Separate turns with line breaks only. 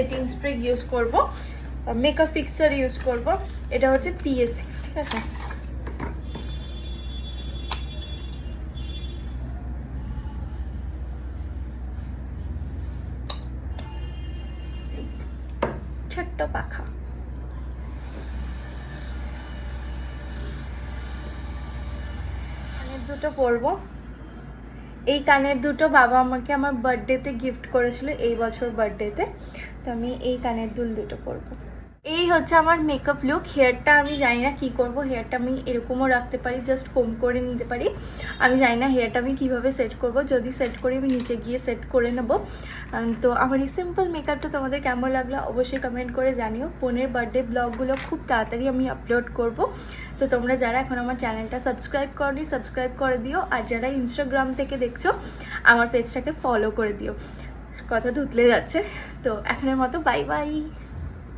Setting spray use করব, makeup fixer use করব। এটা হচ্ছে পিএসসি, ঠিক আছে। ছোট্ট পাখা। কানের দুটো পরবো। এই কানের দুটো বাবা আমাকে আমার বার্থডেতে গিফট করেছিল, এই বছর বার্থডেতে। তো আমি এই কানের দুল দুটো পরবো। এই হচ্ছে আমার মেকআপ লুক। হেয়ারটা আমি জানি না কি করব, হেয়ারটা আমি এরকমও রাখতে পারি, জাস্ট কম করে নিতে পারি। আমি জানি না হেয়ারটা আমি কিভাবে সেট করব, যদি সেট করি আমি নিচে গিয়ে সেট করে নেব। তো আমার এই সিম্পল মেকআপটা তোমাদের কেমন লাগলো অবশ্যই কমেন্ট করে জানিও। বোনের বার্থডে ব্লগগুলো খুব তাড়াতাড়ি আমি আপলোড করব। তো তোমরা যারা এখন আমার চ্যানেলটা সাবস্ক্রাইব করনি সাবস্ক্রাইব করে দিও, আর যারা ইনস্টাগ্রাম থেকে দেখছো আমার পেজটাকে ফলো করে দিও। কথা ধুতলে যাচ্ছে। তো এখনের মতো বাই বাই।